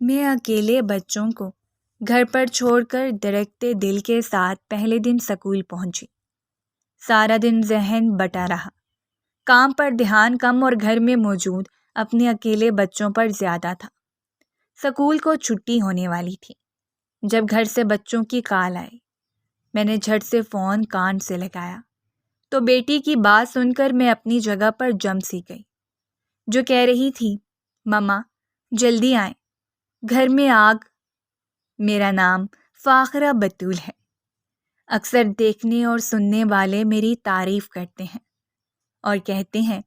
میں اکیلے بچوں کو گھر پر چھوڑ کر درکتے دل کے ساتھ پہلے دن سکول پہنچی۔ سارا دن ذہن بٹا رہا، کام پر دھیان کم اور گھر میں موجود اپنے اکیلے بچوں پر زیادہ تھا۔ سکول کو چھٹی ہونے والی تھی جب گھر سے بچوں کی کال آئی۔ میں نے جھٹ سے فون کان سے لگایا تو بیٹی کی بات سن کر میں اپنی جگہ پر جم سی گئی، جو کہہ رہی تھی، مما جلدی آئیں، گھر میں آگ۔ میرا نام فاخرہ بتول ہے۔ اکثر دیکھنے اور سننے والے میری تعریف کرتے ہیں اور کہتے ہیں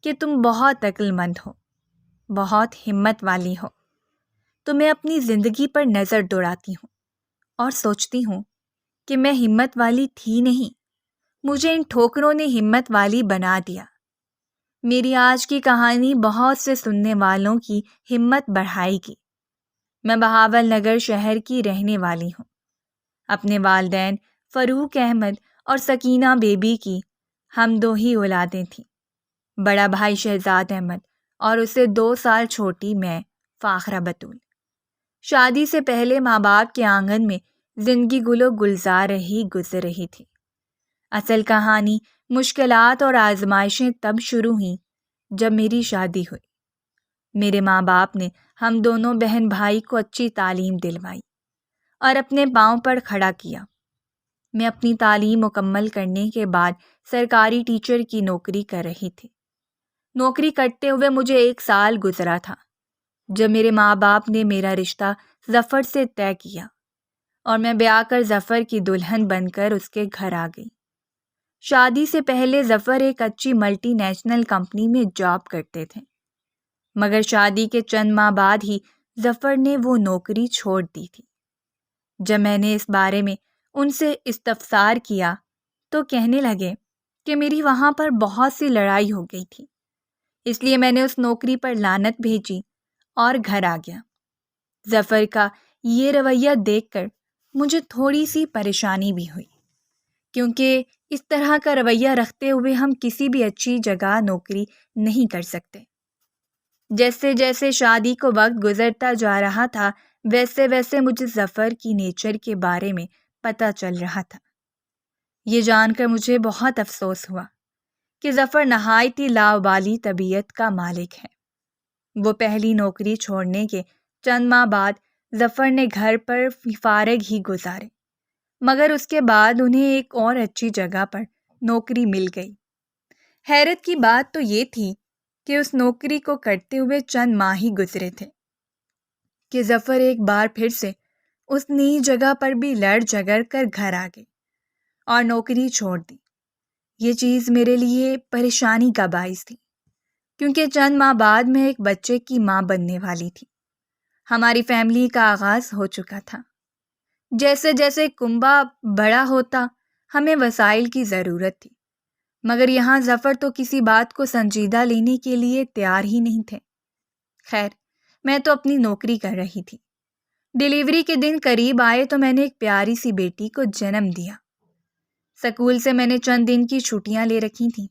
کہ تم بہت عقل مند ہو، بہت ہمت والی ہو۔ تو میں اپنی زندگی پر نظر دوڑاتی ہوں اور سوچتی ہوں کہ میں ہمت والی تھی نہیں، مجھے ان ٹھوکروں نے ہمت والی بنا دیا۔ میری آج کی کہانی بہت سے سننے والوں کی ہمت بڑھائے گی۔ میں بہاول نگر شہر کی رہنے والی ہوں۔ اپنے والدین فاروق احمد اور سکینہ بیبی کی ہم دو ہی اولادیں تھیں، بڑا بھائی شہزاد احمد اور اسے 2 سال چھوٹی میں فاخرہ بتول۔ شادی سے پہلے ماں باپ کے آنگن میں زندگی گل و گلزار گزر رہی تھی۔ اصل کہانی مشکلات اور آزمائشیں تب شروع ہوئیں جب میری شادی ہوئی۔ میرے ماں باپ نے ہم دونوں بہن بھائی کو اچھی تعلیم دلوائی اور اپنے پاؤں پر کھڑا کیا۔ میں اپنی تعلیم مکمل کرنے کے بعد سرکاری ٹیچر کی نوکری کر رہی تھی۔ نوکری کرتے ہوئے مجھے 1 سال گزرا تھا جب میرے ماں باپ نے میرا رشتہ ظفر سے طے کیا اور میں بیاہ کر ظفر کی دلہن بن کر اس کے گھر آ گئی۔ شادی سے پہلے ظفر ایک اچھی ملٹی نیشنل کمپنی میں جاب کرتے تھے، مگر شادی کے چند ماہ بعد ہی ظفر نے وہ نوکری چھوڑ دی تھی۔ جب میں نے اس بارے میں ان سے استفسار کیا تو کہنے لگے کہ میری وہاں پر بہت سی لڑائی ہو گئی تھی، اس لیے میں نے اس نوکری پر لعنت بھیجی اور گھر آ گیا۔ ظفر کا یہ رویہ دیکھ کر مجھے تھوڑی سی پریشانی بھی ہوئی، کیونکہ اس طرح کا رویہ رکھتے ہوئے ہم کسی بھی اچھی جگہ نوکری نہیں کر سکتے۔ جیسے جیسے شادی کو وقت گزرتا جا رہا تھا ویسے ویسے مجھے ظفر کی نیچر کے بارے میں پتہ چل رہا تھا۔ یہ جان کر مجھے بہت افسوس ہوا کہ ظفر نہایت ہی لاابالی طبیعت کا مالک ہے۔ وہ پہلی نوکری چھوڑنے کے چند ماہ بعد ظفر نے گھر پر فارغ ہی گزارے، مگر اس کے بعد انہیں ایک اور اچھی جگہ پر نوکری مل گئی۔ حیرت کی بات تو یہ تھی کہ اس نوکری کو کرتے ہوئے چند ماہ ہی گزرے تھے کہ ظفر ایک بار پھر سے اس نئی جگہ پر بھی لڑ جھگڑ کر گھر آ گئے اور نوکری چھوڑ دی۔ یہ چیز میرے لیے پریشانی کا باعث تھی، کیونکہ چند ماہ بعد میں ایک بچے کی ماں بننے والی تھی۔ ہماری فیملی کا آغاز ہو چکا تھا۔ جیسے جیسے کنبہ بڑا ہوتا ہمیں وسائل کی ضرورت تھی، مگر یہاں ظفر تو کسی بات کو سنجیدہ لینے کے لیے تیار ہی نہیں تھے۔ خیر، میں تو اپنی نوکری کر رہی تھی۔ ڈیلیوری کے دن قریب آئے تو میں نے ایک پیاری سی بیٹی کو جنم دیا۔ سکول سے میں نے چند دن کی چھٹیاں لے رکھی تھیں۔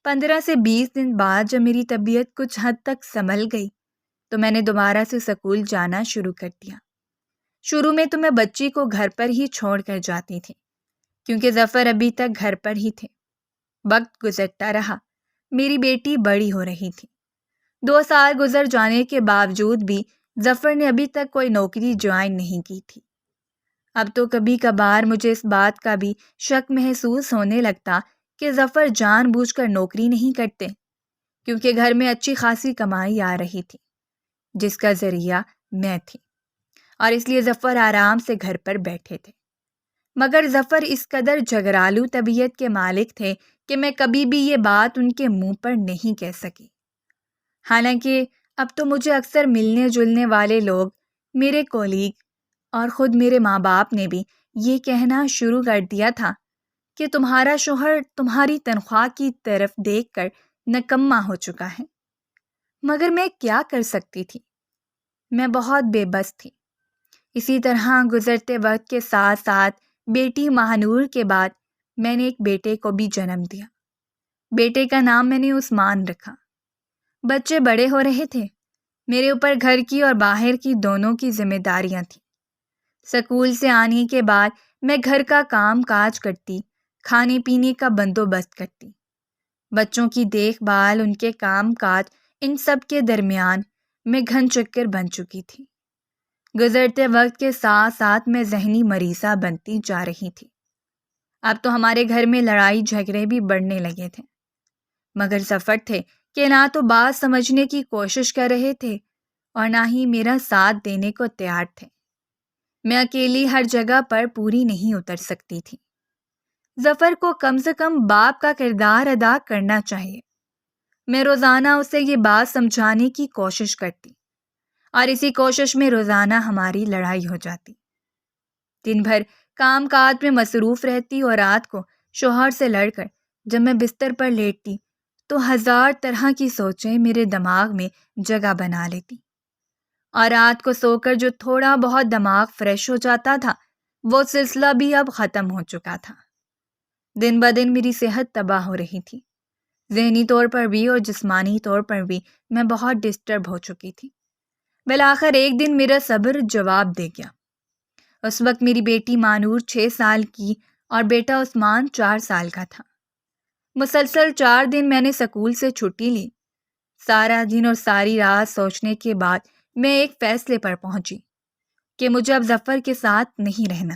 15 سے 20 دن بعد جب میری طبیعت کچھ حد تک سنبھل گئی تو میں نے دوبارہ سے سکول جانا شروع کر دیا۔ شروع میں تو میں بچی کو گھر پر ہی چھوڑ کر جاتی تھی، کیونکہ ظفر ابھی تک گھر پر ہی تھے۔ وقت گزرتا رہا، میری بیٹی بڑی ہو رہی تھی۔ 2 سال گزر جانے کے باوجود بھی ظفر نے ابھی تک کوئی نوکری جوائن نہیں کی تھی۔ اب تو کبھی کبھار مجھے اس بات کا بھی شک محسوس ہونے لگتا کہ ظفر جان بوجھ کر نوکری نہیں کرتے، کیونکہ گھر میں اچھی خاصی کمائی آ رہی تھی جس کا ذریعہ میں تھی، اور اس لیے ظفر آرام سے گھر پر بیٹھے تھے۔ مگر ظفر اس قدر جھگڑالو طبیعت کے مالک تھے کہ میں کبھی بھی یہ بات ان کے منہ پر نہیں کہہ سکی۔ حالانکہ اب تو مجھے اکثر ملنے جلنے والے لوگ، میرے کولیگ اور خود میرے ماں باپ نے بھی یہ کہنا شروع کر دیا تھا کہ تمہارا شوہر تمہاری تنخواہ کی طرف دیکھ کر نکما ہو چکا ہے۔ مگر میں کیا کر سکتی تھی؟ میں بہت بے بس تھی۔ اسی طرح گزرتے وقت کے ساتھ ساتھ بیٹی ماہنور کے بعد میں نے ایک بیٹے کو بھی جنم دیا۔ بیٹے کا نام میں نے عثمان رکھا۔ بچے بڑے ہو رہے تھے، میرے اوپر گھر کی اور باہر کی دونوں کی ذمہ داریاں تھیں۔ سکول سے آنے کے بعد میں گھر کا کام کاج کرتی، کھانے پینے کا بندوبست کرتی، بچوں کی دیکھ بھال، ان کے کام کاج، ان سب کے درمیان میں گھن چکر بن چکی تھی۔ گزرتے وقت کے ساتھ ساتھ میں ذہنی مریضہ بنتی جا رہی تھی۔ اب تو ہمارے گھر میں لڑائی جھگڑے بھی بڑھنے لگے تھے، مگر ظفر تھے کہ نہ تو بات سمجھنے کی کوشش کر رہے تھے اور نہ ہی میرا ساتھ دینے کو تیار تھے۔ میں اکیلی ہر جگہ پر پوری نہیں اتر سکتی تھی۔ ظفر کو کم سے کم باپ کا کردار ادا کرنا چاہیے۔ میں روزانہ اسے یہ بات سمجھانے کی کوشش کرتی اور اسی کوشش میں روزانہ ہماری لڑائی ہو جاتی۔ دن بھر کام کاج میں مصروف رہتی اور رات کو شوہر سے لڑ کر جب میں بستر پر لیٹتی تو ہزار طرح کی سوچیں میرے دماغ میں جگہ بنا لیتی، اور رات کو سو کر جو تھوڑا بہت دماغ فریش ہو جاتا تھا وہ سلسلہ بھی اب ختم ہو چکا تھا۔ دن بدن میری صحت تباہ ہو رہی تھی، ذہنی طور پر بھی اور جسمانی طور پر بھی میں بہت ڈسٹرب ہو چکی تھی۔ بالآخر ایک دن میرا صبر جواب دے گیا۔ اس وقت میری بیٹی مانور 6 سال کی اور بیٹا عثمان 4 سال کا تھا۔ مسلسل 4 دن میں نے سکول سے چھٹی لی۔ سارا دن اور ساری رات سوچنے کے بعد میں ایک فیصلے پر پہنچی کہ مجھے اب ظفر کے ساتھ نہیں رہنا،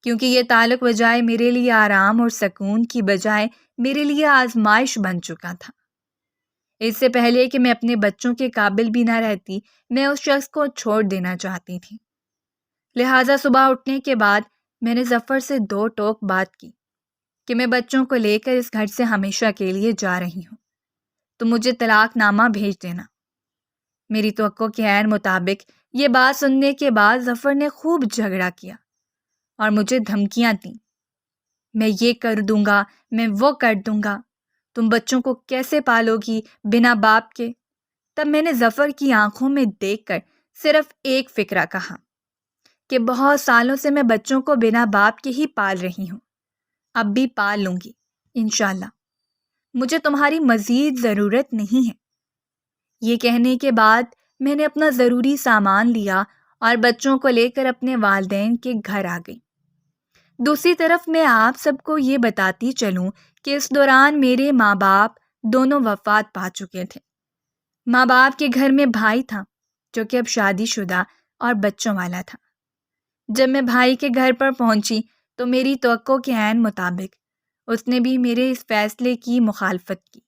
کیونکہ یہ تعلق بجائے میرے لیے آرام اور سکون کی بجائے میرے لیے آزمائش بن چکا تھا۔ اس سے پہلے کہ میں اپنے بچوں کے قابل بھی نہ رہتی، میں اس شخص کو چھوڑ دینا چاہتی تھی۔ لہٰذا صبح اٹھنے کے بعد میں نے ظفر سے 2 ٹوک بات کی کہ میں بچوں کو لے کر اس گھر سے ہمیشہ کے لیے جا رہی ہوں، تو مجھے طلاق نامہ بھیج دینا۔ میری توقع کے عین مطابق یہ بات سننے کے بعد ظفر نے خوب جھگڑا کیا اور مجھے دھمکیاں دیں، میں یہ کر دوں گا، میں وہ کر دوں گا، تم بچوں کو کیسے پالو گی بنا باپ کے؟ تب میں نے ظفر کی آنکھوں میں دیکھ کر صرف ایک فکرہ کہا کہ بہت سالوں سے میں بچوں کو بنا باپ کے ہی پال رہی ہوں، اب بھی پال لوں گی انشاءاللہ، مجھے تمہاری مزید ضرورت نہیں ہے۔ یہ کہنے کے بعد میں نے اپنا ضروری سامان لیا اور بچوں کو لے کر اپنے والدین کے گھر آ گئی۔ دوسری طرف میں آپ سب کو یہ بتاتی چلوں کہ اس دوران میرے ماں باپ دونوں وفات پا چکے تھے۔ ماں باپ کے گھر میں بھائی تھا جو کہ اب شادی شدہ اور بچوں والا تھا۔ جب میں بھائی کے گھر پر پہنچی تو میری توقع کے عین مطابق اس نے بھی میرے اس فیصلے کی مخالفت کی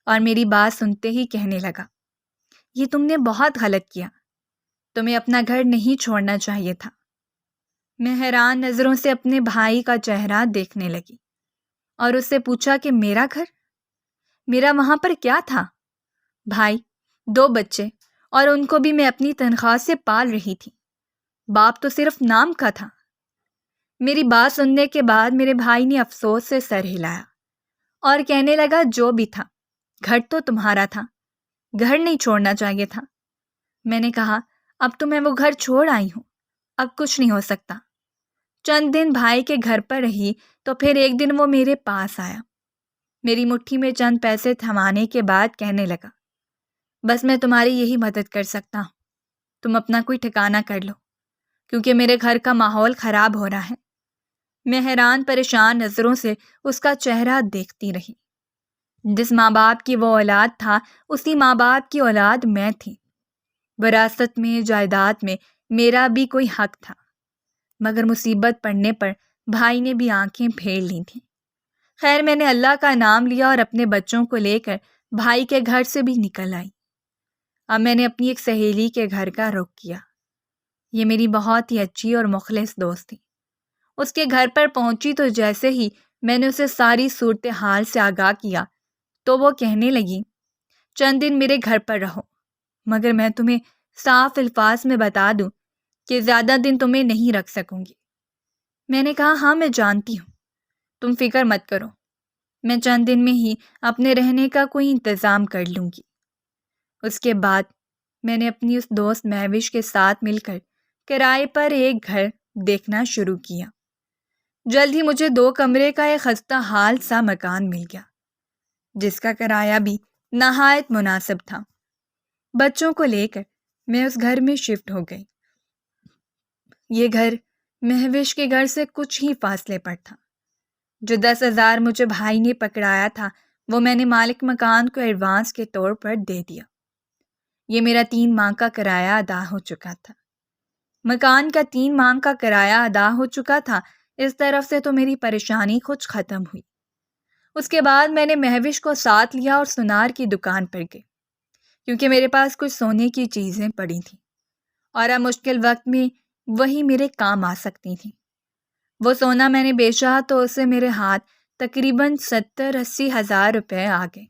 اور میری بات سنتے ہی کہنے لگا، یہ تم نے بہت غلط کیا، تمہیں اپنا گھر نہیں چھوڑنا چاہیے تھا۔ میں حیران نظروں سے اپنے بھائی کا چہرہ دیکھنے لگی اور اس سے پوچھا کہ میرا گھر؟ میرا وہاں پر کیا تھا؟ بھائی، 2 بچے، اور ان کو بھی میں اپنی تنخواہ سے پال رہی تھی، باپ تو صرف نام کا تھا۔ میری بات سننے کے بعد میرے بھائی نے افسوس سے سر ہلایا اور کہنے لگا، جو بھی تھا گھر تو تمہارا تھا، گھر نہیں چھوڑنا چاہیے تھا۔ میں نے کہا، اب تو میں وہ گھر چھوڑ آئی ہوں، اب کچھ نہیں ہو سکتا۔ چند دن بھائی کے گھر پر رہی تو پھر ایک دن وہ میرے پاس آیا، میری مٹھی میں چند پیسے تھمانے کے بعد کہنے لگا، بس میں تمہاری یہی مدد کر سکتا ہوں، تم اپنا کوئی ٹھکانہ کر لو، کیونکہ میرے گھر کا ماحول خراب ہو رہا ہے۔ میں حیران پریشان نظروں سے اس کا چہرہ دیکھتی رہی۔ جس ماں باپ کی وہ اولاد تھا، اسی ماں باپ کی اولاد میں تھی۔ وراثت میں، جائیداد میں میرا بھی کوئی حق تھا، مگر مصیبت پڑنے پر بھائی نے بھی آنکھیں پھیر لی تھیں۔ خیر، میں نے اللہ کا نام لیا اور اپنے بچوں کو لے کر بھائی کے گھر سے بھی نکل آئی۔ اب میں نے اپنی ایک سہیلی کے گھر کا رخ کیا۔ یہ میری بہت ہی اچھی اور مخلص دوست تھی۔ اس کے گھر پر پہنچی تو جیسے ہی میں نے اسے ساری صورتحال سے آگاہ کیا تو وہ کہنے لگی، چند دن میرے گھر پر رہو، مگر میں تمہیں صاف الفاظ میں بتا دوں کہ زیادہ دن تمہیں نہیں رکھ سکوں گی۔ میں نے کہا، ہاں میں جانتی ہوں، تم فکر مت کرو، میں چند دن میں ہی اپنے رہنے کا کوئی انتظام کر لوں گی۔ اس کے بعد میں نے اپنی اس دوست مہوش کے ساتھ مل کر کرائے پر ایک گھر دیکھنا شروع کیا۔ جلد ہی مجھے 2 کمرے کا ایک خستہ حال سا مکان مل گیا، جس کا کرایہ بھی نہایت مناسب تھا۔ بچوں کو لے کر میں اس گھر میں شفٹ ہو گئی۔ یہ گھر مہوش کے گھر سے کچھ ہی فاصلے پر تھا۔ جو 10,000 مجھے بھائی نے پکڑایا تھا وہ میں نے مالک مکان کو ایڈوانس کے طور پر دے دیا۔ یہ میرا 3 ماہ کا کرایہ ادا ہو چکا تھا۔ مکان کا 3 ماہ کا کرایہ ادا ہو چکا تھا، اس طرف سے تو میری پریشانی کچھ ختم ہوئی۔ اس کے بعد میں نے مہوش کو ساتھ لیا اور سونار کی دکان پر گئی، کیونکہ میرے پاس کچھ سونے کی چیزیں پڑی تھیں اور اب مشکل وقت میں وہی میرے کام آ سکتی تھیں۔ وہ سونا میں نے بیچا تو اس سے میرے ہاتھ تقریباً 70-80 ہزار روپے آ گئے۔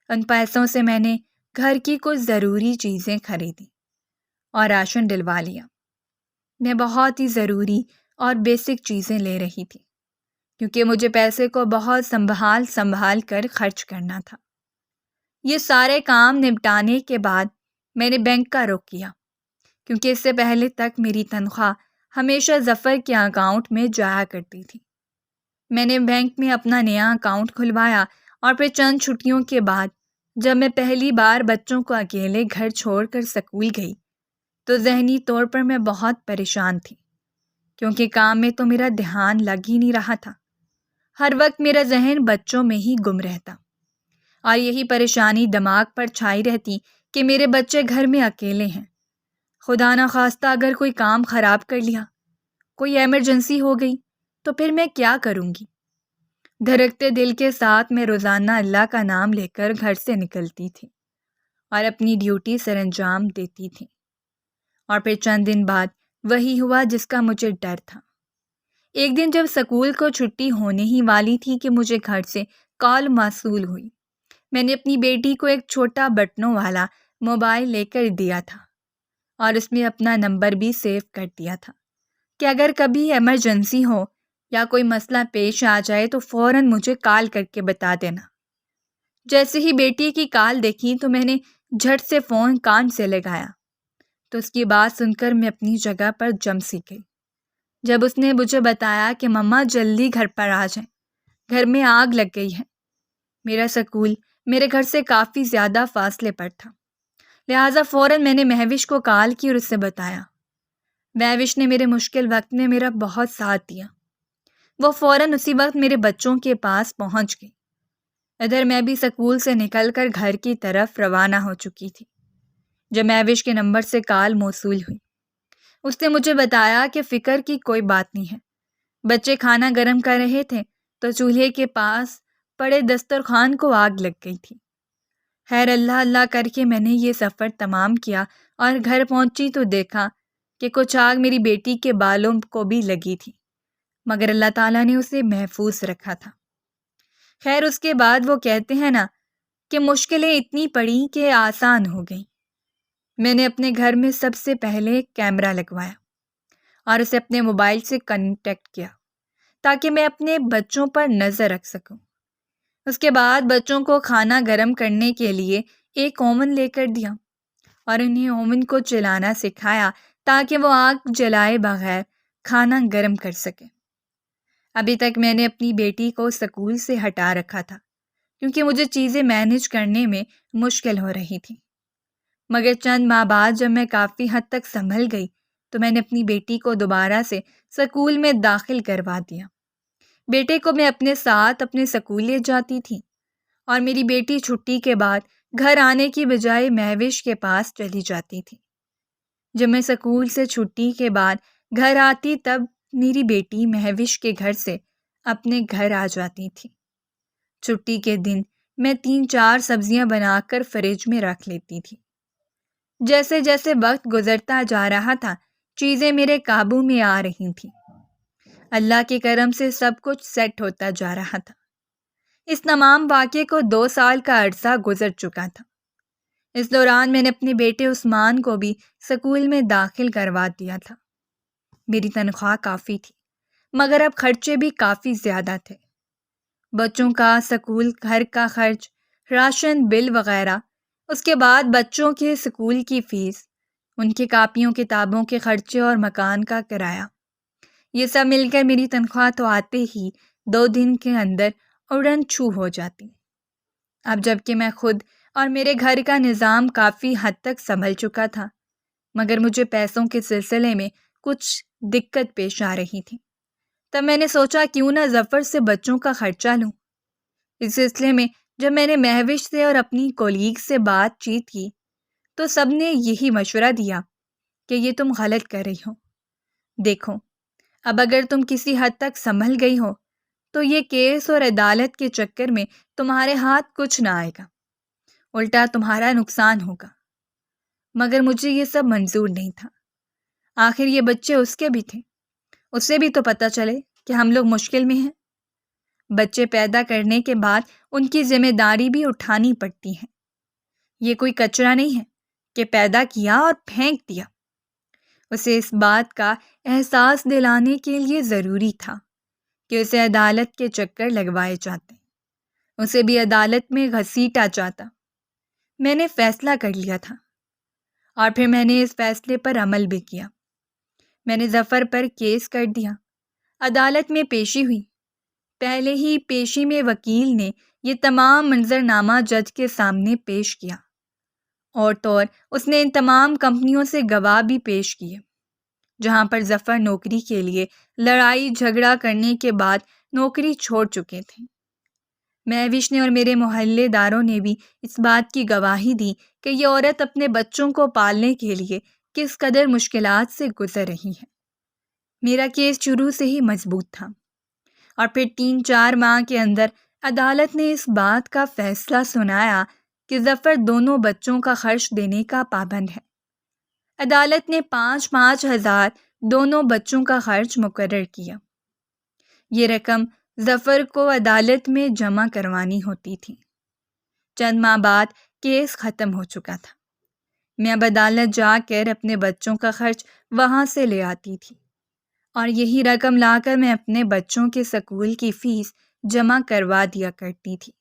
ان پیسوں سے میں نے گھر کی کچھ ضروری چیزیں خریدی اور راشن ڈلوا لیا۔ میں بہت ہی ضروری اور بیسک چیزیں لے رہی تھی، کیونکہ مجھے پیسے کو بہت سنبھال کر خرچ کرنا تھا۔ یہ سارے کام نپٹانے کے بعد میں نے بینک کا رخ کیا، کیونکہ اس سے پہلے تک میری تنخواہ ہمیشہ ظفر کے اکاؤنٹ میں جایا کرتی تھی۔ میں نے بینک میں اپنا نیا اکاؤنٹ کھلوایا اور پھر چند چھٹیوں کے بعد جب میں پہلی بار بچوں کو اکیلے گھر چھوڑ کر سکول گئی تو ذہنی طور پر میں بہت پریشان تھی، کیونکہ کام میں تو میرا دھیان لگ ہی نہیں رہا تھا۔ ہر وقت میرا ذہن بچوں میں ہی گم رہتا اور یہی پریشانی دماغ پر چھائی رہتی کہ میرے بچے گھر میں اکیلے ہیں۔ خدا نخواستہ اگر کوئی کام خراب کر لیا، کوئی ایمرجنسی ہو گئی تو پھر میں کیا کروں گی؟ دھڑکتے دل کے ساتھ میں روزانہ اللہ کا نام لے کر گھر سے نکلتی تھی اور اپنی ڈیوٹی سر انجام دیتی تھی، اور پھر چند دن بعد وہی ہوا جس کا مجھے ڈر تھا۔ ایک دن جب سکول کو چھٹی ہونے ہی والی تھی کہ مجھے گھر سے کال موصول ہوئی۔ میں نے اپنی بیٹی کو ایک چھوٹا بٹنوں والا موبائل لے کر دیا تھا اور اس میں اپنا نمبر بھی سیو کر دیا تھا کہ اگر کبھی ایمرجنسی ہو یا کوئی مسئلہ پیش آ جائے تو فوراً مجھے کال کر کے بتا دینا۔ جیسے ہی بیٹی کی کال دیکھی تو میں نے جھٹ سے فون کان سے لگایا تو اس کی بات سن کر میں اپنی جگہ پر جم سی گئی جب اس نے مجھے بتایا کہ مما جلدی گھر پر آ جائیں، گھر میں آگ لگ گئی ہے۔ میرا سکول میرے گھر سے کافی زیادہ فاصلے پر تھا، لہٰذا فوراً میں نے مہوش کو کال کی اور اس سے بتایا۔ مہوش نے میرے مشکل وقت میں میرا بہت ساتھ دیا۔ وہ فوراً اسی وقت میرے بچوں کے پاس پہنچ گئی۔ ادھر میں بھی سکول سے نکل کر گھر کی طرف روانہ ہو چکی تھی جب مہوش کے نمبر سے کال موصول ہوئی۔ اس نے مجھے بتایا کہ فکر کی کوئی بات نہیں ہے، بچے کھانا گرم کر رہے تھے تو چولہے کے پاس پڑے دسترخوان کو آگ لگ گئی تھی۔ خیر اللہ اللہ کر کے میں نے یہ سفر تمام کیا اور گھر پہنچی تو دیکھا کہ کچھ آگ میری بیٹی کے بالوں کو بھی لگی تھی، مگر اللہ تعالیٰ نے اسے محفوظ رکھا تھا۔ خیر اس کے بعد وہ کہتے ہیں نا کہ مشکلیں اتنی پڑیں کہ آسان ہو گئیں۔ میں نے اپنے گھر میں سب سے پہلے کیمرہ لگوایا اور اسے اپنے موبائل سے کنیکٹ کیا تاکہ میں اپنے بچوں پر نظر رکھ سکوں۔ اس کے بعد بچوں کو کھانا گرم کرنے کے لیے ایک اوون لے کر دیا اور انہیں اوون کو چلانا سکھایا تاکہ وہ آگ جلائے بغیر کھانا گرم کر سکیں۔ ابھی تک میں نے اپنی بیٹی کو سکول سے ہٹا رکھا تھا کیونکہ مجھے چیزیں مینیج کرنے میں مشکل ہو رہی تھی، مگر چند ماہ بعد جب میں کافی حد تک سنبھل گئی تو میں نے اپنی بیٹی کو دوبارہ سے سکول میں داخل کروا دیا۔ بیٹے کو میں اپنے ساتھ اپنے سکول لے جاتی تھی اور میری بیٹی چھٹی کے بعد گھر آنے کی بجائے مہوش کے پاس چلی جاتی تھی۔ جب میں سکول سے چھٹی کے بعد گھر آتی تب میری بیٹی مہوش کے گھر سے اپنے گھر آ جاتی تھی۔ چھٹی کے دن میں 3-4 سبزیاں بنا کر فریج میں رکھ لیتی تھی۔ جیسے جیسے وقت گزرتا جا رہا تھا چیزیں میرے قابو میں آ رہی تھیں۔ اللہ کے کرم سے سب کچھ سیٹ ہوتا جا رہا تھا۔ اس تمام واقعے کو 2 سال کا عرصہ گزر چکا تھا۔ اس دوران میں نے اپنے بیٹے عثمان کو بھی سکول میں داخل کروا دیا تھا۔ میری تنخواہ کافی تھی مگر اب خرچے بھی کافی زیادہ تھے۔ بچوں کا سکول، گھر کا خرچ، راشن بل وغیرہ، اس کے بعد بچوں کے سکول کی فیس، ان کی کاپیوں کتابوں کے خرچے اور مکان کا کرایہ، یہ سب مل کر میری تنخواہ تو آتے ہی 2 دن کے اندر اڑن چھو ہو جاتی۔ اب جب کہ میں خود اور میرے گھر کا نظام کافی حد تک سنبھل چکا تھا، مگر مجھے پیسوں کے سلسلے میں کچھ دقت پیش آ رہی تھی۔ تب میں نے سوچا کیوں نہ ظفر سے بچوں کا خرچہ لوں۔ اس سلسلے میں جب میں نے مہوش سے اور اپنی کولیگ سے بات چیت کی تو سب نے یہی مشورہ دیا کہ یہ تم غلط کر رہی ہو۔ دیکھو، اب اگر تم کسی حد تک سنبھل گئی ہو تو یہ کیس اور عدالت کے چکر میں تمہارے ہاتھ کچھ نہ آئے گا، الٹا تمہارا نقصان ہوگا۔ مگر مجھے یہ سب منظور نہیں تھا۔ آخر یہ بچے اس کے بھی تھے، اسے بھی تو پتہ چلے کہ ہم لوگ مشکل میں ہیں۔ بچے پیدا کرنے کے بعد ان کی ذمہ داری بھی اٹھانی پڑتی ہے۔ یہ کوئی کچرا نہیں ہے کہ پیدا کیا اور پھینک دیا۔ اسے اس بات کا احساس دلانے کے لیے ضروری تھا کہ اسے عدالت کے چکر لگوائے جاتے، اسے بھی عدالت میں گھسیٹا جاتا۔ میں نے فیصلہ کر لیا تھا اور پھر میں نے اس فیصلے پر عمل بھی کیا۔ میں نے ظفر پر کیس کر دیا۔ عدالت میں پیشی ہوئی۔ پہلے ہی پیشی میں وکیل نے یہ تمام منظرنامہ جج کے سامنے پیش کیا، اور طور اس نے ان تمام کمپنیوں سے گواہ بھی پیش کیے جہاں پر ظفر نوکری کے لیے لڑائی جھگڑا کرنے کے بعد نوکری چھوڑ چکے تھے۔ مہوش نے اور میرے محلے داروں نے بھی اس بات کی گواہی دی کہ یہ عورت اپنے بچوں کو پالنے کے لیے کس قدر مشکلات سے گزر رہی ہے۔ میرا کیس شروع سے ہی مضبوط تھا، اور پھر 3-4 ماہ کے اندر عدالت نے اس بات کا فیصلہ سنایا کہ ظفر دونوں بچوں کا خرچ دینے کا پابند ہے۔ عدالت نے 5-5 ہزار دونوں بچوں کا خرچ مقرر کیا۔ یہ رقم ظفر کو عدالت میں جمع کروانی ہوتی تھی۔ چند ماہ بعد کیس ختم ہو چکا تھا۔ میں اب عدالت جا کر اپنے بچوں کا خرچ وہاں سے لے آتی تھی، اور یہی رقم لا کر میں اپنے بچوں کے سکول کی فیس جمع کروا دیا کرتی تھی۔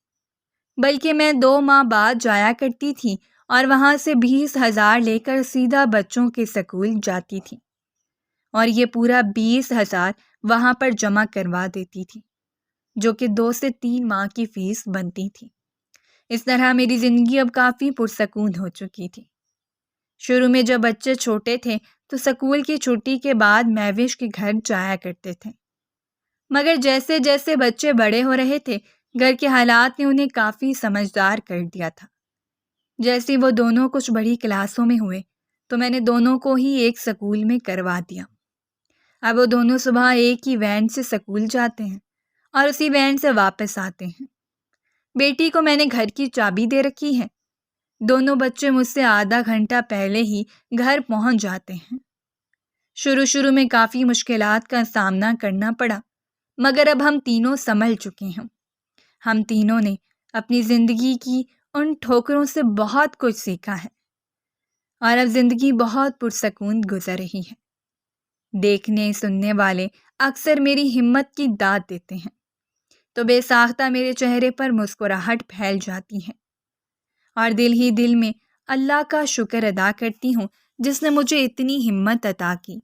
بلکہ میں 2 ماہ بعد جایا کرتی تھی اور وہاں سے 20,000 لے کر سیدھا بچوں کے سکول جاتی تھی، اور یہ پورا 20,000 وہاں پر جمع کروا دیتی تھی، جو کہ 2 سے 3 ماہ کی فیس بنتی تھی۔ اس طرح میری زندگی اب کافی پرسکون ہو چکی تھی۔ شروع میں جب بچے چھوٹے تھے تو سکول کی چھٹی کے بعد مہوش کے گھر جایا کرتے تھے، مگر جیسے جیسے بچے بڑے ہو رہے تھے گھر کے حالات نے انہیں کافی سمجھدار کر دیا تھا۔ جیسے وہ دونوں کچھ بڑی کلاسوں میں ہوئے تو میں نے دونوں کو ہی ایک سکول میں کروا دیا۔ اب وہ دونوں صبح ایک ہی وین سے سکول جاتے ہیں اور اسی وین سے واپس آتے ہیں۔ بیٹی کو میں نے گھر کی چابی دے رکھی ہے۔ دونوں بچے مجھ سے آدھا گھنٹہ پہلے ہی گھر پہنچ جاتے ہیں۔ شروع میں کافی مشکلات کا سامنا کرنا پڑا، مگر اب ہم تینوں سنبھل چکے ہیں۔ ہم تینوں نے اپنی زندگی کی ان ٹھوکروں سے بہت کچھ سیکھا ہے، اور اب زندگی بہت پرسکون گزر رہی ہے۔ دیکھنے سننے والے اکثر میری ہمت کی داد دیتے ہیں تو بے ساختہ میرے چہرے پر مسکراہٹ پھیل جاتی ہے، اور دل ہی دل میں اللہ کا شکر ادا کرتی ہوں جس نے مجھے اتنی ہمت عطا کی